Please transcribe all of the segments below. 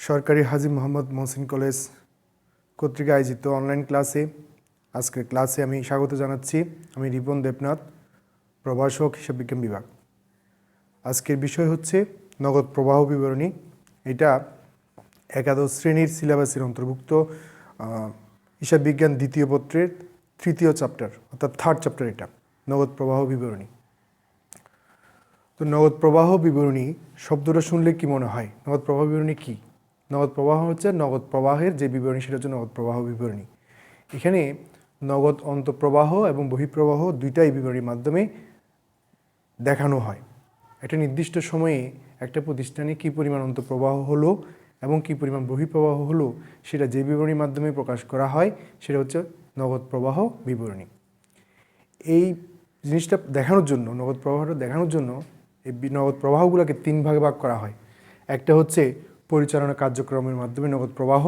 সরকারি হাজী মোহাম্মদ মহসিন কলেজ কর্তৃক আয়োজিত অনলাইন ক্লাসে আজকের ক্লাসে আমি স্বাগত জানাচ্ছি। আমি রিপন দেবনাথ, প্রভাষক, হিসাব বিজ্ঞান বিভাগ। আজকের বিষয় হচ্ছে নগদ প্রবাহ বিবরণী। এটা একাদশ শ্রেণীর সিলেবাসের অন্তর্ভুক্ত হিসাব বিজ্ঞান দ্বিতীয় পত্রের তৃতীয় চ্যাপ্টার, অর্থাৎ থার্ড চ্যাপ্টার। এটা নগদ প্রবাহ বিবরণী। তো নগদ প্রবাহ বিবরণী শব্দটা শুনলে কি মনে হয়? নগদ প্রবাহ বিবরণী কি? নগদ প্রবাহ হচ্ছে নগদ প্রবাহের যে বিবরণী, সেটা হচ্ছে নগদ প্রবাহ বিবরণী। এখানে নগদ অন্তঃপ্রবাহ এবং বহিঃপ্রবাহ দুইটাই বিবরণীর মাধ্যমে দেখানো হয়। একটা নির্দিষ্ট সময়ে একটা প্রতিষ্ঠানে কী পরিমাণ অন্তঃপ্রবাহ হলো এবং কী পরিমাণ বহিঃপ্রবাহ হলো, সেটা যে বিবরণীর মাধ্যমে প্রকাশ করা হয় সেটা হচ্ছে নগদ প্রবাহ বিবরণী। এই জিনিসটা দেখানোর জন্য, নগদ প্রবাহটা দেখানোর জন্য এই নগদ প্রবাহগুলোকে তিন ভাগে ভাগ করা হয়। একটা হচ্ছে পরিচালনা কার্যক্রমের মাধ্যমে নগদ প্রবাহ,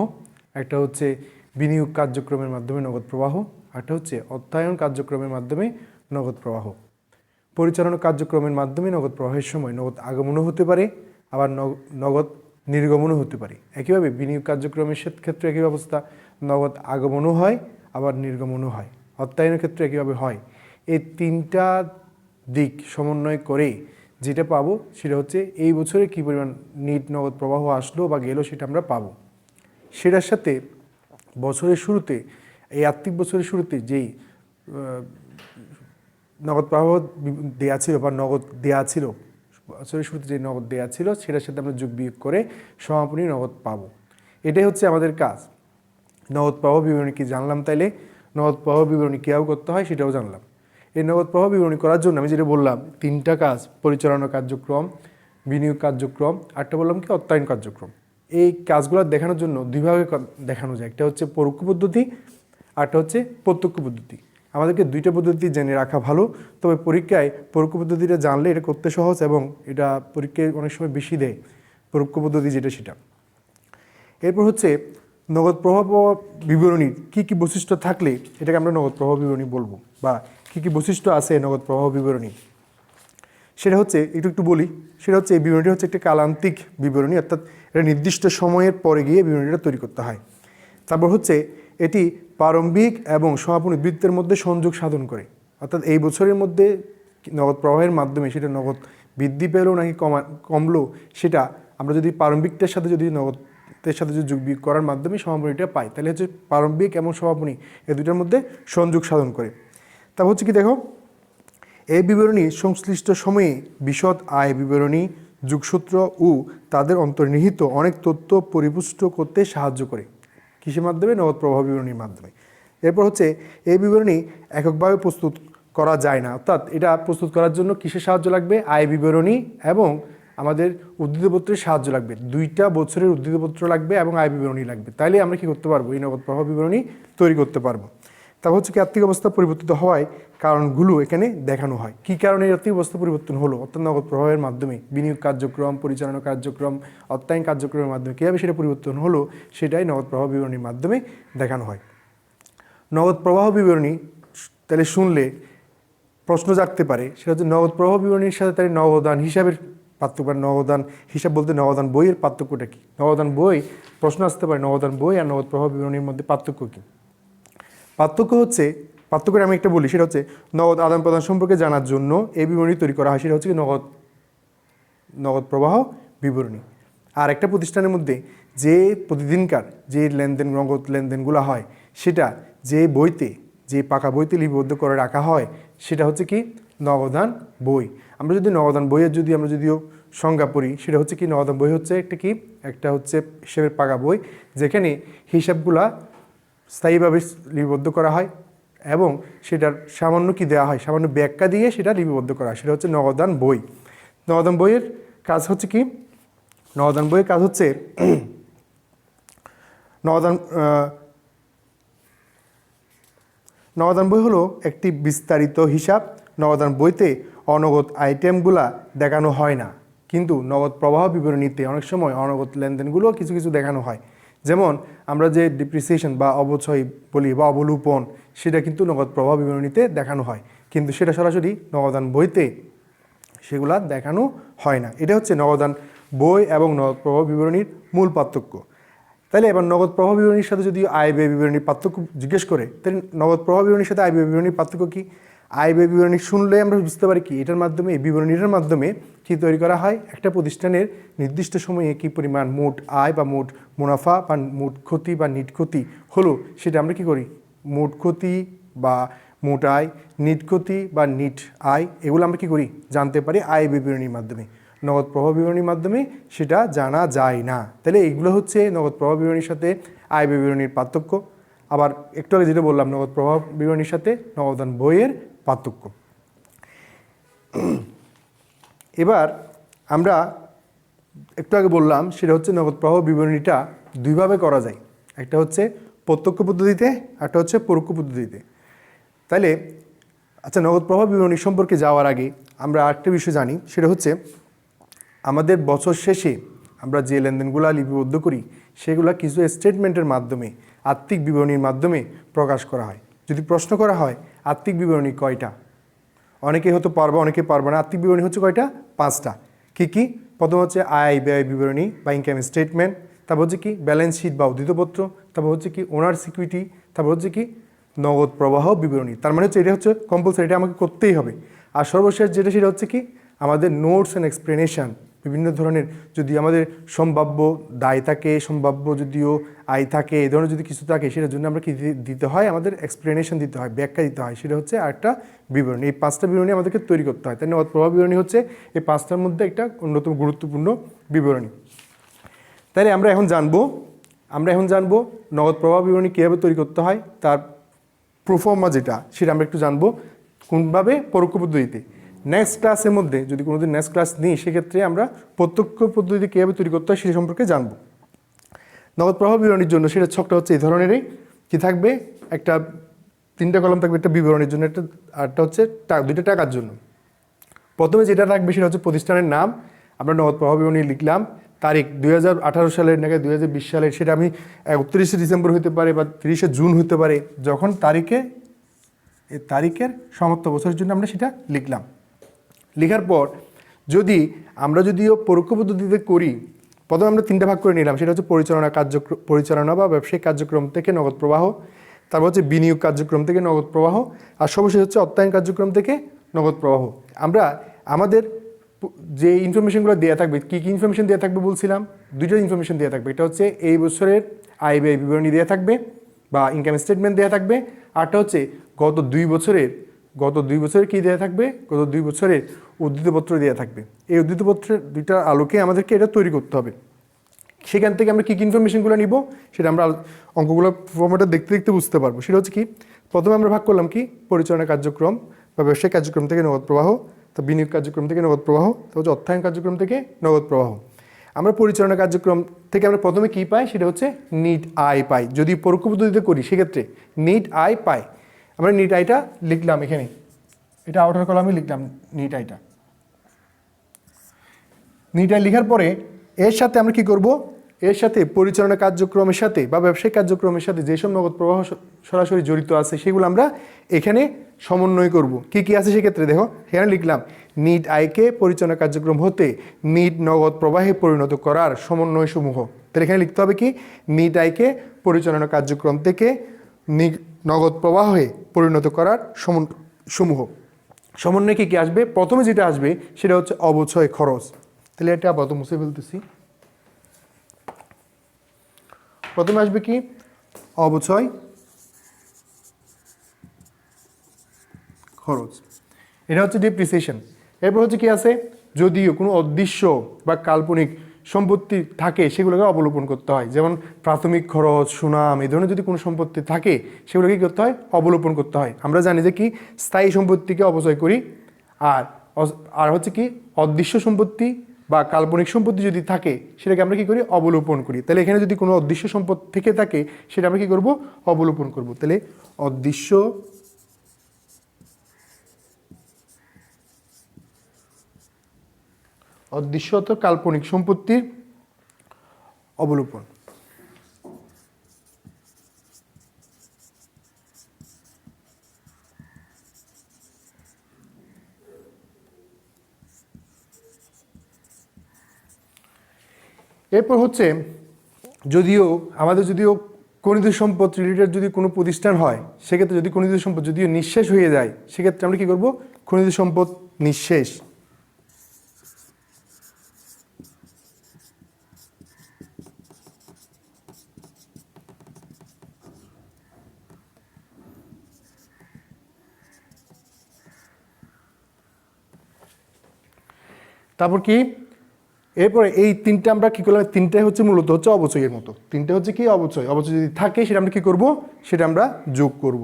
একটা হচ্ছে বিনিয়োগ কার্যক্রমের মাধ্যমে নগদ প্রবাহ, একটা হচ্ছে অর্থায়ন কার্যক্রমের মাধ্যমে নগদ প্রবাহ। পরিচালনা কার্যক্রমের মাধ্যমে নগদ প্রবাহের সময় নগদ আগমনও হতে পারে, আবার নগদ নির্গমনও হতে পারে। একইভাবে বিনিয়োগ কার্যক্রমের ক্ষেত্রে একই অবস্থা, নগদ আগমনও হয় আবার নির্গমনও হয়। অর্থায়নের ক্ষেত্রে একইভাবে হয়। এই তিনটা দিক সমন্বয় করে যেটা পাবো সেটা হচ্ছে এই বছরে কী পরিমাণ নিট নগদ প্রবাহ আসলো বা গেলো, সেটা আমরা পাবো। সেটার সাথে বছরের শুরুতে, এই আর্থিক বছরের শুরুতে যেই নগদ প্রবাহ দেওয়া ছিল বা নগদ দেওয়া ছিল, বছরের শুরুতে যে নগদ দেওয়া ছিল সেটার সাথে আমরা যোগ বিয়োগ করে সমাপনী নগদ পাবো। এটাই হচ্ছে আমাদের কাজ। নগদ প্রবাহ বিবরণী কি জানলাম, তাইলে নগদ প্রবাহ বিবরণী কীভাবে করতে হয় সেটাও জানলাম। এই নগদ প্রবাহ বিবরণী করার জন্য আমি যেটা বললাম তিনটা কাজ: পরিচালনা কার্যক্রম, বিনিয়োগ কার্যক্রম, আরটা বললাম কি অর্থায়ন কার্যক্রম। এই কাজগুলো দেখানোর জন্য দুইভাবে দেখানো যায়। একটা হচ্ছে পরোক্ষ পদ্ধতি, আরটা হচ্ছে প্রত্যক্ষ পদ্ধতি। আমাদেরকে দুইটা পদ্ধতি জেনে রাখা ভালো, তবে পরীক্ষায় পরোক্ষ পদ্ধতিটা জানলে এটা করতে সহজ এবং এটা পরীক্ষায় অনেক সময় বেশি দেয়, পরোক্ষ পদ্ধতি যেটা সেটা। এরপর হচ্ছে নগদ প্রবাহ বিবরণীর কী কী বৈশিষ্ট্য থাকলে এটাকে আমরা নগদ প্রবাহ বিবরণী বলবো, বা কী কী বৈশিষ্ট্য আছে নগদ প্রবাহ বিবরণী, সেটা হচ্ছে একটু বলি। সেটা হচ্ছে এই বিবরণীটা হচ্ছে একটা কালান্তিক বিবরণী, অর্থাৎ এটা নির্দিষ্ট সময়ের পরে গিয়ে বিবরণীটা তৈরি করতে হয়। তারপর হচ্ছে এটি প্রারম্ভিক এবং সমাপনী বৃত্তের মধ্যে সংযোগ সাধন করে, অর্থাৎ এই বছরের মধ্যে নগদ প্রবাহের মাধ্যমে সেটা নগদ বৃদ্ধি পেলো নাকি কমলো, সেটা আমরা যদি প্রারম্ভিকটার সাথে যদি নগদের সাথে যদি যোগ বিয়োগ করার মাধ্যমে সমাপনীটা পাই, তাহলে হচ্ছে প্রারম্ভিক এবং সমাপনী এই দুটার মধ্যে সংযোগ সাধন করে। তারপর হচ্ছে কি দেখো, এই বিবরণী সংশ্লিষ্ট সময়ে বিশদ আয় বিবরণী, যোগসূত্র ও তাদের অন্তর্নিহিত অনেক তথ্য পরিপুষ্ট করতে সাহায্য করে। কিসের মাধ্যমে? নগদ প্রবাহ বিবরণীর মাধ্যমে। এরপর হচ্ছে এই বিবরণী এককভাবে প্রস্তুত করা যায় না, অর্থাৎ এটা প্রস্তুত করার জন্য কিসের সাহায্য লাগবে? আয় বিবরণী এবং আমাদের উদ্ধৃতপত্রের সাহায্য লাগবে। দুইটা বছরের উদ্ধৃতপত্র লাগবে এবং আয় বিবরণী লাগবে, তাইলে আমরা কি করতে পারবো? এই নগদ প্রবাহ বিবরণী তৈরি করতে পারবো। তারপর হচ্ছে কি আর্থিক অবস্থা পরিবর্তিত হওয়ায় কারণগুলো এখানে দেখানো হয়। কী কারণে আর্থিক অবস্থা পরিবর্তন হলো, অর্থাৎ নগদ প্রবাহের মাধ্যমে বিনিয়োগ কার্যক্রম, পরিচালনা কার্যক্রম, অর্থায়ন কার্যক্রমের মাধ্যমে কীভাবে সেটা পরিবর্তন হলো, সেটাই নগদ প্রবাহ বিবরণীর মাধ্যমে দেখানো হয়। নগদ প্রবাহ বিবরণী তাহলে শুনলে প্রশ্ন জাগতে পারে, সেটা হচ্ছে নগদ প্রবাহ বিবরণীর সাথে তাহলে নগদান হিসাবের পার্থক্য, নগদান হিসাব বলতে নগদান বইয়ের পার্থক্যটা কী? নগদান বই প্রশ্ন আসতে পারে, নগদান বই আর নগদ প্রবাহ বিবরণীর মধ্যে পার্থক্য কী? পার্থক্যটা আমি একটা বলি, সেটা হচ্ছে নগদ আদান প্রদান সম্পর্কে জানার জন্য এই বিবরণী তৈরি করা হয়, সেটা হচ্ছে নগদ প্রবাহ বিবরণী। আর একটা প্রতিষ্ঠানের মধ্যে যে প্রতিদিনকার যে লেনদেন, নগদ লেনদেনগুলো হয়, সেটা যে বইতে, যে পাকা বইতে লিপিবদ্ধ করে রাখা হয়, সেটা হচ্ছে কি? নগদান বই। আমরা যদি নগদান বইয়ের আমরা যদিও সংজ্ঞা পড়ি, সেটা হচ্ছে কি? নগদান বই হচ্ছে একটা হচ্ছে হিসাবের পাকা বই, যেখানে হিসাবগুলা স্থায়ীভাবে লিপিবদ্ধ করা হয় এবং সেটার সামান্য কি দেওয়া হয়, সামান্য ব্যাখ্যা দিয়ে সেটা লিপিবদ্ধ করা হয়, সেটা হচ্ছে নগদান বই। নগদান বইয়ের কাজ হচ্ছে কি? নগদান বইয়ের কাজ হচ্ছে নগদান বই হলো একটি বিস্তারিত হিসাব। নগদান বইতে অনগদ আইটেমগুলা দেখানো হয় না, কিন্তু নগদ প্রবাহ বিবরণীতে অনেক সময় অনগদ লেনদেনগুলো কিছু কিছু দেখানো হয়। যেমন আমরা যে ডিপ্রিসিয়েশন বা অবচয় বলি বা অবলুপন, সেটা কিন্তু নগদ প্রবাহ বিবরণীতে দেখানো হয়, কিন্তু সেটা সরাসরি নগদান বইতে সেগুলা দেখানো হয় না। এটা হচ্ছে নগদান বই এবং নগদ প্রবাহ বিবরণীর মূল পার্থক্য। তাহলে এবার নগদ প্রবাহ বিবরণীর সাথে যদি আয় ব্যয় বিবরণীর পার্থক্য জিজ্ঞেস করে, তাহলে নগদ প্রবাহ বিবরণীর সাথে আয় ব্যয় বিবরণীর পার্থক্য কী? আয় ব্যয় বিবরণী শুনলে আমরা বুঝতে পারি কি এটার মাধ্যমে, এই বিবরণীটার মাধ্যমে কী তৈরি করা হয়, একটা প্রতিষ্ঠানের নির্দিষ্ট সময়ে কী পরিমাণ মোট আয় বা মোট মুনাফা বা মোট ক্ষতি বা নিট ক্ষতি হলো, সেটা আমরা কী করি, মোট ক্ষতি বা মোট আয়, নিট ক্ষতি বা নিট আয়, এগুলো আমরা কী করি, জানতে পারি আয় ব্যয় বিবরণীর মাধ্যমে। নগদ প্রবাহ বিবরণীর মাধ্যমে সেটা জানা যায় না। তাহলে এইগুলো হচ্ছে নগদ প্রবাহ বিবরণীর সাথে আয় ব্যয় বিবরণীর পার্থক্য। আবার একটু আগে যেটা বললাম, নগদ প্রবাহ বিবরণীর সাথে নগদান বইয়ের পার্থক্য। এবার আমরা একটু আগে বললাম, সেটা হচ্ছে নগদ প্রবাহ বিবরণীটা দুইভাবে করা যায়, একটা হচ্ছে প্রত্যক্ষ পদ্ধতিতে, একটা হচ্ছে পরোক্ষ পদ্ধতিতে। তাহলে আচ্ছা, নগদ প্রবাহ বিবরণী সম্পর্কে যাওয়ার আগে আমরা আরেকটা বিষয় জানি, সেটা হচ্ছে আমাদের বছর শেষে আমরা যে লেনদেনগুলো লিপিবদ্ধ করি সেগুলো কিছু স্টেটমেন্টের মাধ্যমে, আর্থিক বিবরণীর মাধ্যমে প্রকাশ করা হয়। যদি প্রশ্ন করা হয় আর্থিক বিবরণী কয়টা, অনেকে হয়তো পারবে, অনেকে পারবে না। আর্থিক বিবরণী হচ্ছে কয়টা? 5টা। কী কী? প্রথম হচ্ছে আয় ব্যয় বিবরণী বা ইনকাম স্টেটমেন্ট, তারপর হচ্ছে কি ব্যালেন্স শিট বা উদ্ধৃতপত্র, তারপর হচ্ছে কি ওনার সিকিউরিটি, তারপর হচ্ছে কি নগদ প্রবাহ বিবরণী। তার মানে হচ্ছে এটা হচ্ছে কম্পালসারি, এটা আমাকে করতেই হবে। আর সর্বশেষ যেটা, সেটা হচ্ছে কি আমাদের নোটস অ্যান্ড এক্সপ্লেনেশন। বিভিন্ন ধরনের যদি আমাদের সম্ভাব্য দায় থাকে, সম্ভাব্য যদিও আয় থাকে, এই ধরনের যদি কিছু থাকে, সেটার জন্য আমরা কি দিতে হয়, আমাদের এক্সপ্লেনেশন দিতে হয়, ব্যাখ্যা দিতে হয়। সেটা হচ্ছে আরেকটা বিবরণী। এই 5টা বিবরণী আমাদেরকে তৈরি করতে হয়। তাই নগদ প্রবাহ বিবরণী হচ্ছে এই 5টার মধ্যে একটা অন্যতম গুরুত্বপূর্ণ বিবরণী। তাই আমরা এখন জানবো নগদ প্রবাহ বিবরণী কীভাবে তৈরি করতে হয়, তার প্রোফর্মা যেটা, সেটা আমরা একটু জানবো কোনভাবে, পরোক্ষ পদ্ধতিতে। নেক্সট ক্লাসের মধ্যে যদি কোনোদিন নেক্সট ক্লাস নিই, সেক্ষেত্রে আমরা প্রত্যক্ষ পদ্ধতিতে কীভাবে তৈরি করতে হয় সেই সম্পর্কে জানবো। নগদ প্রবাহ বিবরণীর জন্য সেটা ছকটা হচ্ছে এই ধরনেরই, কি থাকবে, একটা 3টা কলাম থাকবে, একটা বিবরণীর জন্য, একটা হচ্ছে 2টা টাকার জন্য। প্রথমে যেটা থাকবে সেটা হচ্ছে প্রতিষ্ঠানের নাম, আমরা নগদ প্রবাহ বিবরণী লিখলাম, তারিখ 2018 সালের নাকি 2020 সালের, সেটা আমি 31শে ডিসেম্বর হতে পারে বা 30শে জুন হতে পারে, যখন তারিখের সমাপ্ত বছরের জন্য আমরা সেটা লিখলাম। লেখার পর যদিও পরোক্ষ পদ্ধতিতে করি, প্রথমে আমরা 3টা ভাগ করে নিলাম, সেটা হচ্ছে পরিচালনা বা ব্যবসায়িক কার্যক্রম থেকে নগদ প্রবাহ, তারপর হচ্ছে বিনিয়োগ কার্যক্রম থেকে নগদ প্রবাহ, আর সর্বশেষ হচ্ছে অর্থায়ন কার্যক্রম থেকে নগদ প্রবাহ। আমরা আমাদের যে ইনফরমেশনগুলো দেওয়া থাকবে, কী কী ইনফরমেশন দেওয়া থাকবে বলছিলাম, 2টা ইনফরমেশন দেওয়া থাকবে। এটা হচ্ছে এই বছরের আয় ব্যয় বিবরণী দেওয়া থাকবে বা ইনকাম স্টেটমেন্ট দেওয়া থাকবে, আরটা হচ্ছে গত 2 বছরের কী দেওয়া থাকবে, গত 2 বছরের উদ্ধৃতপত্র দেওয়া থাকবে। এই উদ্ধৃতপত্রের 2টার আলোকে আমাদেরকে এটা তৈরি করতে হবে। সেখান থেকে আমরা কী কী ইনফরমেশনগুলো নিব, সেটা আমরা অঙ্কগুলো ফর্মেটে দেখতে দেখতে বুঝতে পারবো। সেটা হচ্ছে কি, প্রথমে আমরা ভাগ করলাম কি পরিচালনা কার্যক্রম বা ব্যবসায়িক কার্যক্রম থেকে নগদ প্রবাহ, তো বিনিয়োগ কার্যক্রম থেকে নগদ প্রবাহ, তো হচ্ছে অর্থায়ন কার্যক্রম থেকে নগদ প্রবাহ। আমরা পরিচালনা কার্যক্রম থেকে আমরা প্রথমে কী পাই, সেটা হচ্ছে নিট আয় পাই। যদি পরোক্ষ পদ্ধতিতে করি সেক্ষেত্রে নিট আয় পাই। আমরা নিট আয়টা লিখলাম এখানে, এটা আউটার কলামে লিখলাম নিট আয়টা। নিট আয় লেখার পরে এর সাথে আমরা কি করব, এর সাথে পরিচালনা কার্যক্রমের সাথে বা ব্যবসায়িক কার্যক্রমের সাথে যেসব নগদ প্রবাহ সরাসরি জড়িত আছে সেগুলো আমরা এখানে সমন্বয় করব। কি কি আছে সেক্ষেত্রে দেখো, এখানে লিখলাম নিট আয়কে পরিচালনা কার্যক্রম হতে নিট নগদ প্রবাহে পরিণত করার সমন্বয় সমূহ। তাহলে এখানে লিখতে হবে কি, নিট আয়কে পরিচালনা কার্যক্রম থেকে নগদ প্রবাহে পরিণত করার সমূহ। সমন্বয়ে কী কী আসবে, প্রথমে যেটা আসবে সেটা হচ্ছে অবচয় খরচ। তাহলে এটা আপাতত মুছে ফেলতেছি। প্রথমে আসবে কি, অবচয় খরচ, এটা হচ্ছে ডিপ্রিসিয়েশন। এরপর হচ্ছে কি আছে, যদিও কোনো অদৃশ্য বা কাল্পনিক সম্পত্তি থাকে সেগুলোকে অবলোকন করতে হয়, যেমন প্রাথমিক খরচ, সুনাম, এই ধরনের যদি কোনো সম্পত্তি থাকে সেগুলোকে কী করতে হয়, অবলোকন করতে হয়। আমরা জানি যে কি স্থায়ী সম্পত্তিকে অপচয় করি, আর হচ্ছে কি অদৃশ্য সম্পত্তি বা কাল্পনিক সম্পত্তি যদি থাকে সেটাকে আমরা কী করি, অবলোপন করি। তাহলে এখানে যদি কোনো অদৃশ্য সম্পদ থেকে থাকে সেটা আমরা কী করব, অবলোপন করব। তাহলে অদৃশ্য কাল্পনিক সম্পত্তির অবলোপন। এরপর হচ্ছে যদিও খনিজ সম্পদ রিলেটেড যদি কোনো প্রতিষ্ঠান হয়, সেক্ষেত্রে যদি খনিজ সম্পদ যদিও নিঃশেষ হয়ে যায়, সেক্ষেত্রে আমরা কী করব, খনিজ সম্পদ নিঃশেষ। তারপর কি, এরপরে এই তিনটা আমরা কী করলাম, তিনটাই হচ্ছে মূলত হচ্ছে অবচয়ের মতো। তিনটা হচ্ছে কি অবচয় যদি থাকে সেটা আমরা কী করব, সেটা আমরা যোগ করব।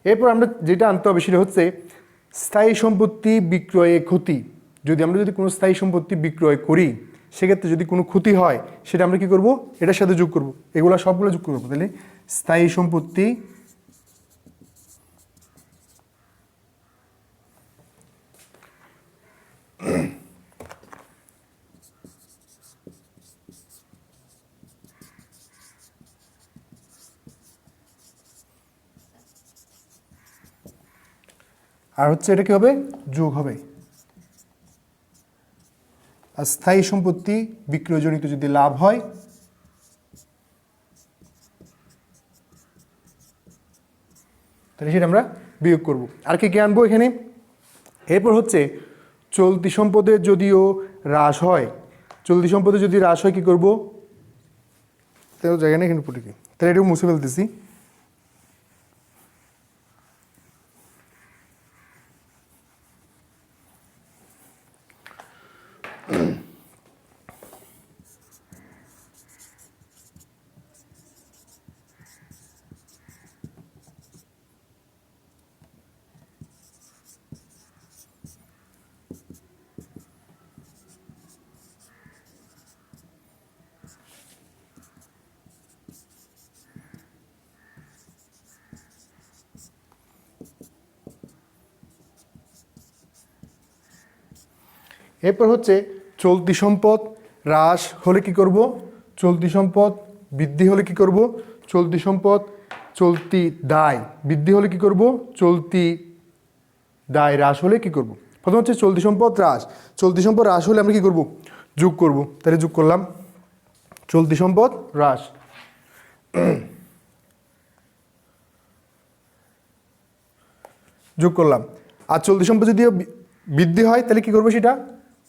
এরপর আমরা যেটা আনতে হবে সেটা হচ্ছে স্থায়ী সম্পত্তি বিক্রয়ে ক্ষতি। যদি কোনো স্থায়ী সম্পত্তি বিক্রয় করি, সেক্ষেত্রে যদি কোনো ক্ষতি হয়, সেটা আমরা কি করব, এটার সাথে যোগ করব। এগুলো সবগুলো যোগ করবো। তাহলে স্থায়ী সম্পত্তি আর হচ্ছে এটা কি হবে, যোগ হবে। আর স্থায়ী সম্পত্তি বিক্রয়জনিত যদি লাভ হয়, তাহলে সেটা আমরা বিয়োগ করব। আর কি আনবো এখানে, এরপর হচ্ছে চলতি সম্পদের যদিও হ্রাস হয়, চলতি সম্পদে যদি হ্রাস হয় কী করবো, তাহলে জায়গা নেই এখানে পুটিকে, তাহলে এটাও মুছে ফেলতেছি। এরপর হচ্ছে চলতি সম্পদ হ্রাস হলে কি করব, চলতি সম্পদ বৃদ্ধি হলে কি করব, চলতি সম্পদ চলতি দায় বৃদ্ধি হলে কি করব, চলতি দায় হ্রাস হলে কি করব। প্রথম হচ্ছে চলতি সম্পদ হ্রাস, চলতি সম্পদ হ্রাস হলে আমরা কি করব, যোগ করব। তাহলে যোগ করলাম চলতি সম্পদ হ্রাস। যোগ করলাম। আর চলতি সম্পদ যদি বৃদ্ধি হয় তাহলে কি করব, সেটা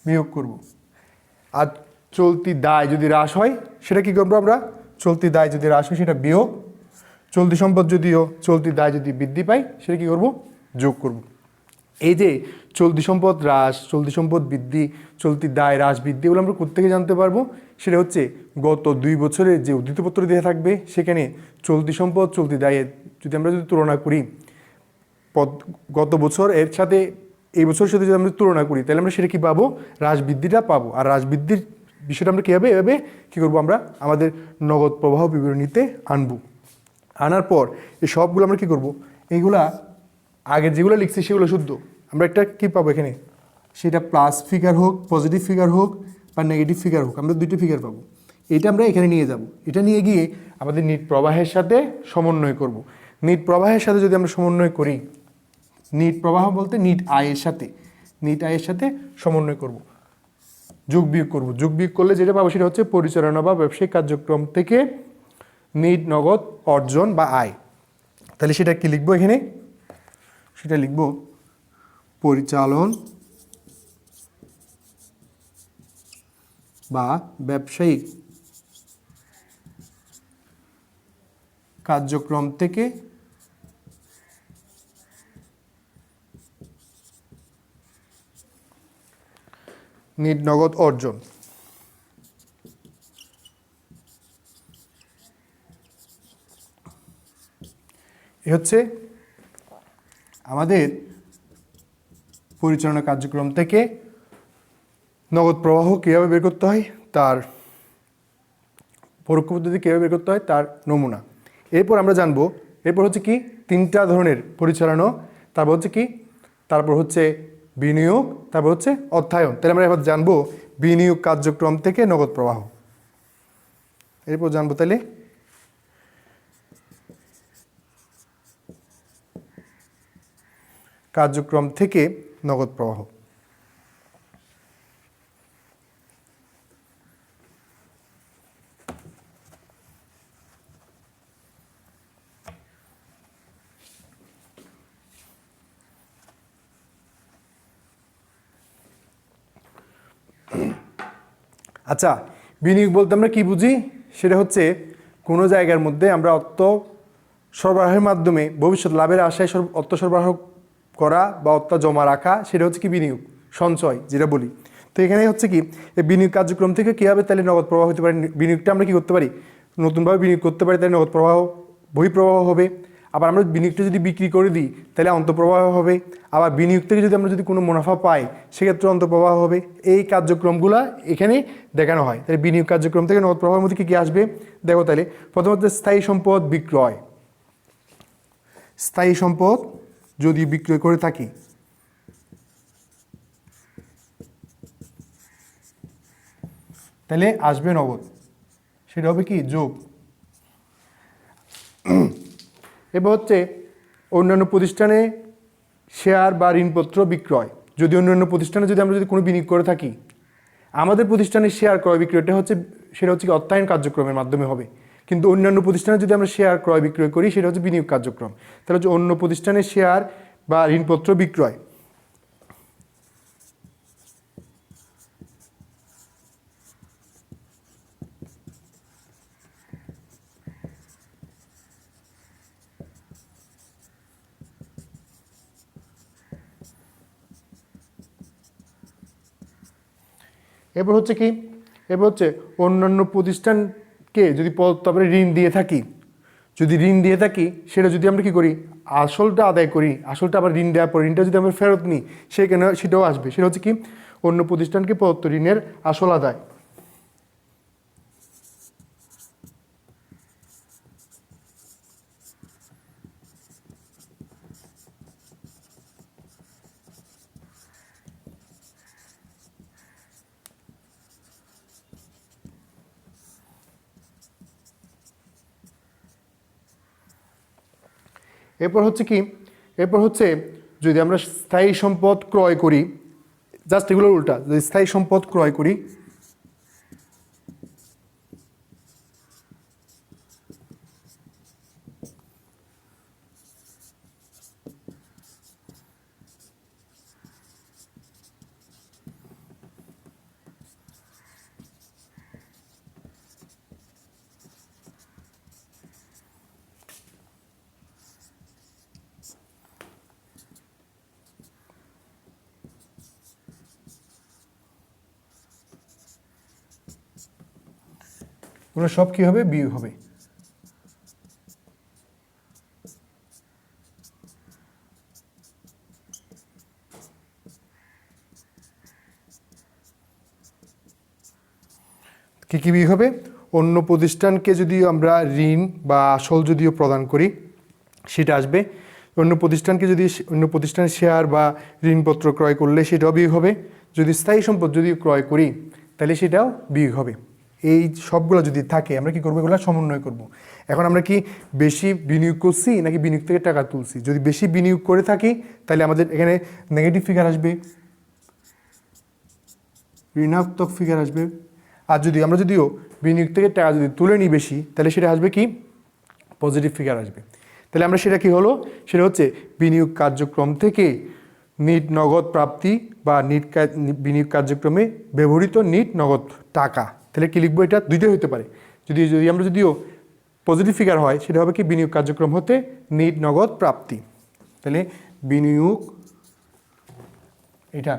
বিয়োগ করব। আর চলতি দায় যদি হ্রাস হয় সেটা কি করবো আমরা, চলতি দায় যদি হ্রাস হয় সেটা বিয়োগ। চলতি সম্পদ যদিও চলতি দায় যদি বৃদ্ধি পায় সেটা কি করব, যোগ করব। এই যে চলতি সম্পদ হ্রাস, চলতি সম্পদ বৃদ্ধি, চলতি দায় হ্রাস বৃদ্ধি, এগুলো আমরা কোত্থেকে জানতে পারবো, সেটা হচ্ছে গত 2 বছরের যে উদ্ধৃতপত্র দেওয়া থাকবে, সেখানে চলতি সম্পদ চলতি দায়ের যদি তুলনা করি, গত বছর এর সাথে এই বছরের সাথে যদি আমরা তুলনা করি, তাহলে আমরা সেটা কী পাবো, হ্রাস বৃদ্ধিটা পাবো। আর হ্রাস বৃদ্ধির বিষয়টা আমরা কীভাবে এভাবে কী করবো, আমরা আমাদের নগদ প্রবাহ বিবরণীতে আনবো। আনার পর এই সবগুলো আমরা কী করবো, এইগুলা আগে যেগুলো লিখছি সেগুলো শুদ্ধ, আমরা একটা কী পাবো এখানে, সেটা প্লাস ফিগার হোক, পজিটিভ ফিগার হোক বা নেগেটিভ ফিগার হোক, আমরা 2টি ফিগার পাবো। এটা আমরা এখানে নিয়ে যাব, এটা নিয়ে গিয়ে আমাদের নিট প্রবাহের সাথে সমন্বয় করব। নিট প্রবাহের সাথে যদি আমরা সমন্বয় করি, নিট প্রবাহ বলতে নিট আয়ের সাথে সমন্বয় করব, যোগ বিয়োগ করব। যোগ বিয়োগ করলে যেটা পাবো সেটা হচ্ছে পরিচালনা বা ব্যবসায়িক কার্যক্রম থেকে নিট নগদ অর্জন বা আয়। তাহলে সেটা কি লিখবো এখানে, সেটা লিখব পরিচালন বা ব্যবসায়িক কার্যক্রম থেকে নিট নগদ অর্জন। এ হচ্ছে আমাদের পরিচালনা কার্যক্রম থেকে নগদ প্রবাহ কীভাবে বের করতে হয়, তার পরোক্ষ পদ্ধতি কীভাবে বের করতে হয় তার নমুনা। এরপর আমরা জানবো, এরপর হচ্ছে কি 3টা ধরনের পরিচালনা, তারপর হচ্ছে কি, তারপর হচ্ছে বিনিয়োগ, তারপর হচ্ছে অর্থায়ন। তাহলে আমরা এবার জানবো বিনিয়োগ কার্যক্রম থেকে নগদ প্রবাহ। এরপর জানবো তাহলে কার্যক্রম থেকে নগদ প্রবাহ। আচ্ছা, বিনিয়োগ বলতে আমরা কি বুঝি? সেটা হচ্ছে কোনো জায়গার মধ্যে আমরা অর্থ সরবরাহের মাধ্যমে ভবিষ্যৎ লাভের আশায় অর্থ সরবরাহ করা বা অর্থ জমা রাখা, সেটা হচ্ছে কি বিনিয়োগ, সঞ্চয় যেটা বলি। তো এখানে হচ্ছে কি এই বিনিয়োগ কার্যক্রম থেকে কীভাবে তাহলে নগদ প্রবাহ হতে পারে? বিনিয়োগটা আমরা কি করতে পারি? নতুনভাবে বিনিয়োগ করতে পারি, তাহলে নগদ প্রবাহ বহিঃপ্রবাহ হবে। আবার আমরা বিনিয়োগটা যদি বিক্রি করে দিই তাহলে অন্তঃপ্রবাহ হবে। আবার বিনিয়োগ থেকে যদি আমরা যদি কোনো মুনাফা পাই সেক্ষেত্রে অন্তঃপ্রবাহ হবে। এই কার্যক্রমগুলো এখানে দেখানো হয়। তাহলে বিনিয়োগ কার্যক্রম থেকে নগদ প্রবাহের মধ্যে কী কী আসবে দেখো তাহলে। প্রথমত স্থায়ী সম্পদ বিক্রয়। স্থায়ী সম্পদ যদি বিক্রয় করে থাকি তাহলে আসবে নগদ, সেটা হবে কি যোগ। এবার হচ্ছে অন্যান্য প্রতিষ্ঠানে শেয়ার বা ঋণপত্র বিক্রয়। যদি অন্যান্য প্রতিষ্ঠানে যদি আমরা যদি কোনো বিনিয়োগ করে থাকি, আমাদের প্রতিষ্ঠানের শেয়ার ক্রয় বিক্রয়টা হচ্ছে সেটা হচ্ছে কি অর্থায়ন কার্যক্রমের মাধ্যমে হবে। কিন্তু অন্যান্য প্রতিষ্ঠানে যদি আমরা শেয়ার ক্রয় বিক্রয় করি সেটা হচ্ছে বিনিয়োগ কার্যক্রম। তাহলে হচ্ছে অন্য প্রতিষ্ঠানের শেয়ার বা ঋণপত্র বিক্রয়। এবার হচ্ছে কি, এবার হচ্ছে অন্যান্য প্রতিষ্ঠানকে যদি তারপরে ঋণ দিয়ে থাকি, যদি ঋণ দিয়ে থাকি সেটা যদি আমরা কি করি আসলটা আদায় করি, আসলটা আবার ঋণ দেওয়ার পর ঋণটা যদি আমরা ফেরত নিই সেখানে সেটাও আসবে। সেটা হচ্ছে কি অন্য প্রতিষ্ঠানকে প্রদত্ত ঋণের আসল আদায়। এরপর হচ্ছে কি, এরপর হচ্ছে যদি আমরা স্থায়ী সম্পদ ক্রয় করি, জাস্ট এগুলোর উল্টা, যদি স্থায়ী সম্পদ ক্রয় করি ওগুলো সব কী হবে বিয়োগ হবে। কী কী বিয়োগ হবে? অন্য প্রতিষ্ঠানকে যদি আমরা ঋণ বা আসল যদিও প্রদান করি সেটা আসবে। অন্য প্রতিষ্ঠানকে যদি অন্য প্রতিষ্ঠানের শেয়ার বা ঋণপত্র ক্রয় করলে সেটাও বিয়োগ হবে। যদি স্থায়ী সম্পদ যদি ক্রয় করি তাহলে সেটাও বিয়োগ হবে। এই সবগুলো যদি থাকে আমরা কি করবো, এগুলো সমন্বয় করব। এখন আমরা কি বেশি বিনিয়োগ করছি নাকি বিনিয়োগ থেকে টাকা তুলছি? যদি বেশি বিনিয়োগ করে থাকি তাহলে আমাদের এখানে নেগেটিভ ফিগার আসবে, ঋণাত্মক ফিগার আসবে। আর যদি আমরা যদিও বিনিয়োগ থেকে টাকা যদি তুলে নিই বেশি তাহলে সেটা আসবে কি পজিটিভ ফিগার আসবে। তাহলে আমরা সেটা কি হলো, সেটা হচ্ছে বিনিয়োগ কার্যক্রম থেকে নিট নগদ প্রাপ্তি বা বিনিয়োগ কার্যক্রমে ব্যবহৃত নিট নগদ টাকা। তাহলে কি লিখবো, এটা দুইটাই হতে পারে। যদি যদি আমরা যদিও পজিটিভ ফিগার হয় সেটা হবে কি বিনিয়োগ কার্যক্রম হতে নিট নগদ প্রাপ্তি। তাহলে বিনিয়োগ এটা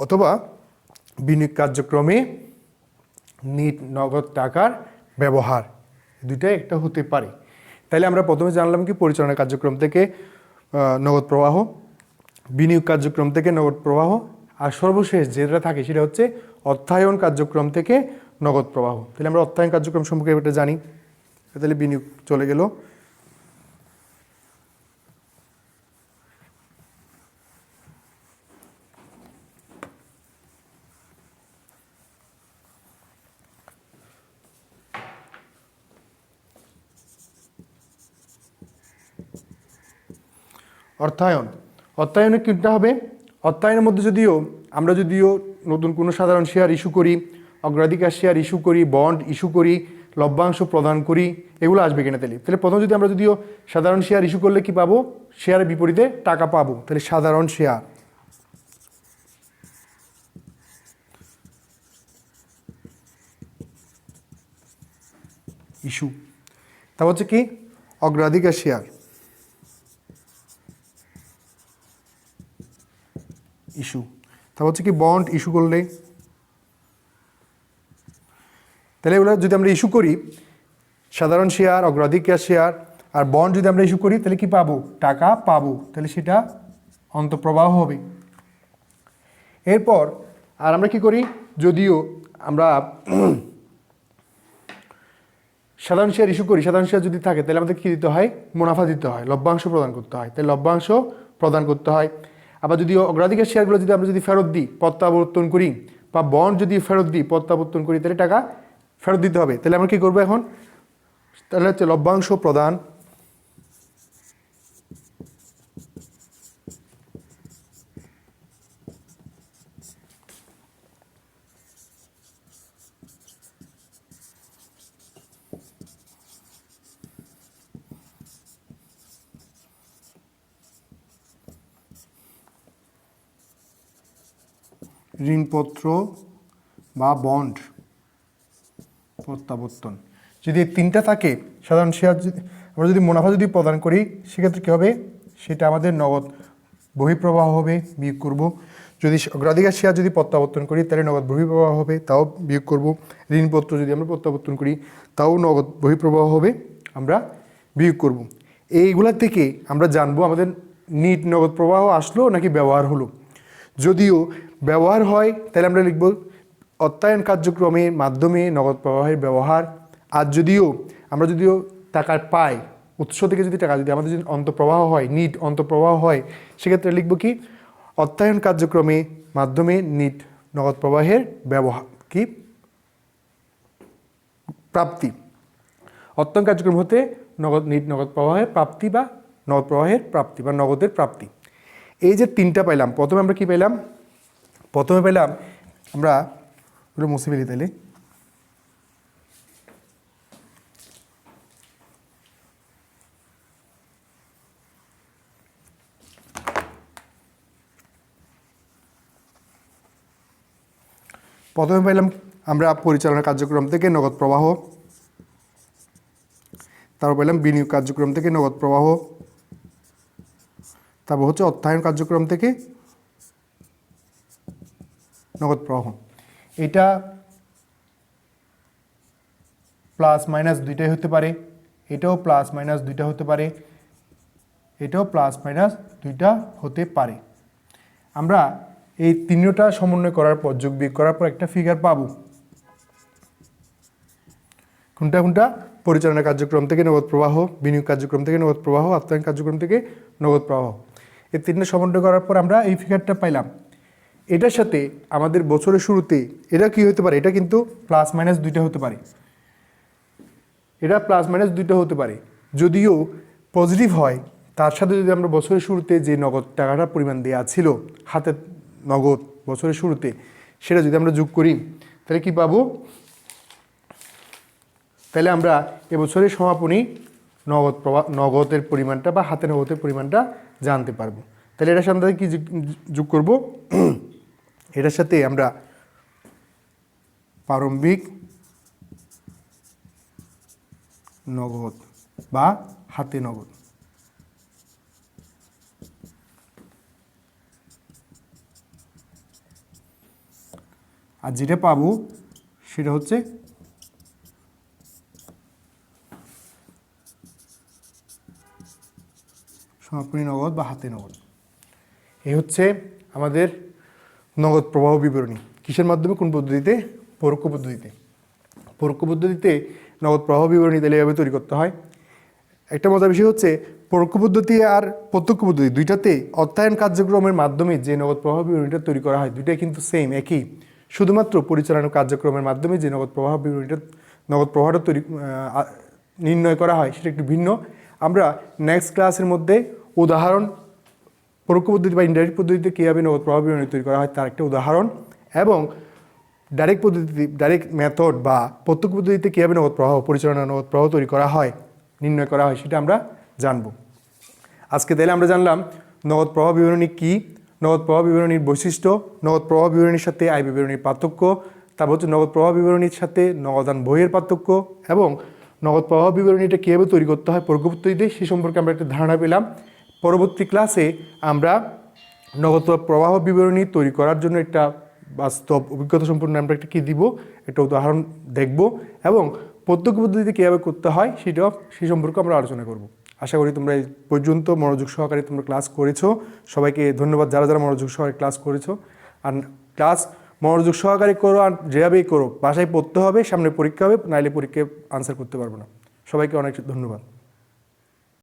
অথবা বিনিয়োগ কার্যক্রমে নিট নগদ টাকার ব্যবহার, দুইটাই একটা হতে পারে। তাইলে আমরা প্রথমে জানলাম কি পরিচালনা কার্যক্রম থেকে নগদ প্রবাহ, বিনিয়োগ কার্যক্রম থেকে নগদ প্রবাহ, আর সর্বশেষ যেটা থাকে সেটা হচ্ছে অর্থায়ন কার্যক্রম থেকে নগদ প্রবাহ। তাহলে আমরা অর্থায়ন কার্যক্রম সম্পর্কে এটা জানি। তাহলে বিনিয়োগ চলে গেল। অর্থায়ন, অর্থায়নে কোনটা হবে? অর্থায়নের মধ্যে আমরা যদিও নতুন কোনো সাধারণ শেয়ার ইস্যু করি, অগ্রাধিকার শেয়ার ইস্যু করি, বন্ড ইস্যু করি, লভ্যাংশ প্রদান করি, এগুলো আসবে কিনা? তাহলে প্রথম আমরা যদিও সাধারণ শেয়ার ইস্যু করলে কি পাবো? শেয়ারের বিপরীতে টাকা পাবো। তাহলে সাধারণ শেয়ার ইস্যু। তারপর হচ্ছে কি? অগ্রাধিকার শেয়ার ইস্যু। তারপর হচ্ছে কি? বন্ড ইস্যু করলে। তাহলে এগুলো যদি আমরা ইস্যু করি, সাধারণ শেয়ার, অগ্রাধিকার শেয়ার আর বন্ড যদি আমরা ইস্যু করি, তাহলে কি পাবো? টাকা পাবো। তাহলে সেটা অন্তঃপ্রবাহ হবে। এরপর আর আমরা কি করি? যদিও আমরা সাধারণ শেয়ার ইস্যু করি, সাধারণ শেয়ার যদি থাকে তাহলে আমাদের কী দিতে হয়? মুনাফা দিতে হয়, লভ্যাংশ প্রদান করতে হয়। তাহলে লভ্যাংশ প্রদান করতে হয়। আবার যদি অগ্রাধিকার শেয়ারগুলো আমরা যদি ফেরত দিই, প্রত্যাবর্তন করি, বা বন্ড যদি ফেরত দিই, প্রত্যাবর্তন করি, তাহলে টাকা ফেরত দিতে হবে। তাহলে আমরা কী করবো এখন? তাহলে হচ্ছে লভ্যাংশ প্রদান, ঋণপত্র বা বন্ড প্রত্যাবর্তন, যদি এই তিনটা থাকে, সাধারণ শেয়ার আমরা যদি মুনাফা প্রদান করি, সেক্ষেত্রে কী হবে? সেটা আমাদের নগদ বহিঃপ্রবাহ হবে, বিয়োগ করব। যদি অগ্রাধিকার শেয়ার যদি প্রত্যাবর্তন করি, তাহলে নগদ বহিঃপ্রবাহ হবে, তাও বিয়োগ করব। ঋণপত্র যদি আমরা প্রত্যাবর্তন করি, তাও নগদ বহিঃপ্রবাহ হবে, আমরা বিয়োগ করব। এইগুলা থেকে আমরা জানবো আমাদের নিট নগদ প্রবাহ আসলো নাকি ব্যবহার হলো। যদিও ব্যবহার হয়, তাহলে আমরা লিখব অর্থায়ন কার্যক্রমের মাধ্যমে নগদ প্রবাহের ব্যবহার। আর আমরা টাকা পাই, উৎস থেকে যদি টাকা আমাদের যদি অন্তঃপ্রবাহ হয়, নিট অন্তঃপ্রবাহ হয়, সেক্ষেত্রে লিখব কি? অর্থায়ন কার্যক্রমের মাধ্যমে নিট নগদ প্রবাহের ব্যবহার কি? প্রাপ্তি। অর্থায়ন কার্যক্রম হতে নিট নগদ প্রবাহের প্রাপ্তি বা নগদ প্রবাহের প্রাপ্তি বা নগদের প্রাপ্তি। এই যে তিনটা পাইলাম, প্রথমে আমরা কি পাইলাম? প্রথমে পাইলাম আমরা মুছে ফেলি তাহলে। প্রথমে পাইলাম আমরা পরিচালনা কার্যক্রম থেকে নগদ প্রবাহ, তারপর পাইলাম বিনিয়োগ কার্যক্রম থেকে নগদ প্রবাহ, তারপর হচ্ছে অর্থায়ন কার্যক্রম থেকে নগদ প্রবাহ। এটা প্লাস মাইনাস দুইটাই হতে পারে, এটাও প্লাস মাইনাস দুইটা হতে পারে, এটাও প্লাস মাইনাস দুইটা হতে পারে। আমরা এই তিনটা সমন্বয় করার পর, যোগ বিয়োগ করার পর একটা ফিগার পাবো। কোনটা? পরিচালনা কার্যক্রম থেকে নগদ প্রবাহ, বিনিয়োগ কার্যক্রম থেকে নগদ প্রবাহ, অর্থায়ন কার্যক্রম থেকে নগদ প্রবাহ। এই তিনটা সমন্বয় করার পর আমরা এই ফিগারটা পাইলাম। এটার সাথে আমাদের বছরের শুরুতে এটা কি হতে পারে? এটা কিন্তু প্লাস মাইনাস দুইটা হতে পারে, এটা প্লাস মাইনাস দুইটা হতে পারে। যদিও পজিটিভ হয়, তার সাথে যদি আমরা বছরের শুরুতে যে নগদ টাকাটার পরিমাণ দেওয়া ছিল, হাতে নগদ বছরের শুরুতে, সেটা যদি আমরা যোগ করি, তাহলে কি পাবো? তাহলে আমরা এবছরের সমাপনী নগদের পরিমাণটা বা হাতে নগদের পরিমাণটা জানতে পারবো। তাহলে এটার সাথে কি যোগ করব? এটার সাথে আমরা প্রারম্ভিক নগদ বা হাতে নগদ, আর যেটা পাবো সেটা হচ্ছে সমাপনী নগদ বা হাতে নগদ। এই হচ্ছে আমাদের নগদ প্রবাহ বিবরণী। কিসের মাধ্যমে? কোন পদ্ধতিতে? পরোক্ষ পদ্ধতিতে। পরোক্ষ পদ্ধতিতে নগদ প্রবাহ বিবরণী তাহলে এভাবে তৈরি করতে হয়। একটা মজার বিষয় হচ্ছে পরোক্ষ পদ্ধতি আর প্রত্যক্ষ পদ্ধতি দুইটাতে অর্থায়ন কার্যক্রমের মাধ্যমে যে নগদ প্রবাহ বিবরণীটা তৈরি করা হয় দুইটাই কিন্তু সেম একই, শুধুমাত্র পরিচালনা কার্যক্রমের মাধ্যমে যে নগদ প্রবাহ বিবরণীটা নগদ প্রবাহটা নির্ণয় করা হয় সেটা একটু ভিন্ন। আমরা নেক্সট ক্লাসের মধ্যে উদাহরণ পরোক্ষ পদ্ধতি বা ইনডাইরেক্ট পদ্ধতিতে কীভাবে নগদ প্রবাহ বিবরণী তৈরি করা হয় তার একটা উদাহরণ, এবং ডাইরেক্ট মেথড বা প্রত্যক্ষ পদ্ধতিতে কীভাবে নগদ প্রবাহ পরিচালনা নগদ প্রবাহ তৈরি করা হয় নির্ণয় করা হয় সেটা আমরা জানব। আজকে তাহলে আমরা জানলাম নগদ প্রবাহ বিবরণী কী, নগদ প্রবাহ বিবরণীর বৈশিষ্ট্য, নগদ প্রবাহ বিবরণীর সাথে আয় বিবরণীর পার্থক্য, তারপর হচ্ছে নগদ প্রবাহ বিবরণীর সাথে নগদান বইয়ের পার্থক্য, এবং নগদ প্রবাহ বিবরণীটা কীভাবে তৈরি করতে হয় পরোক্ষ পদ্ধতিতে সে সম্পর্কে আমরা একটা ধারণা পেলাম। পরবর্তী ক্লাসে আমরা নগদ প্রবাহ বিবরণী তৈরি করার জন্য একটা বাস্তব অভিজ্ঞতা সম্পন্ন আমরা একটা কী দিব, একটা উদাহরণ দেখব, এবং প্রত্যক্ষ পদ্ধতিতে কীভাবে করতে হয় সেটাও সেই সম্পর্কে আমরা আলোচনা করব। আশা করি তোমরা এই পর্যন্ত মনোযোগ সহকারে তোমরা ক্লাস করেছো। সবাইকে ধন্যবাদ যারা যারা মনোযোগ সহকারে ক্লাস করেছো। আর ক্লাস মনোযোগ সহকারে করো, আর যেভাবেই করো বাসায় পড়তে হবে, সামনে পরীক্ষা হবে, নাইলে পরীক্ষায় আনসার করতে পারবো না। সবাইকে অনেক ধন্যবাদ।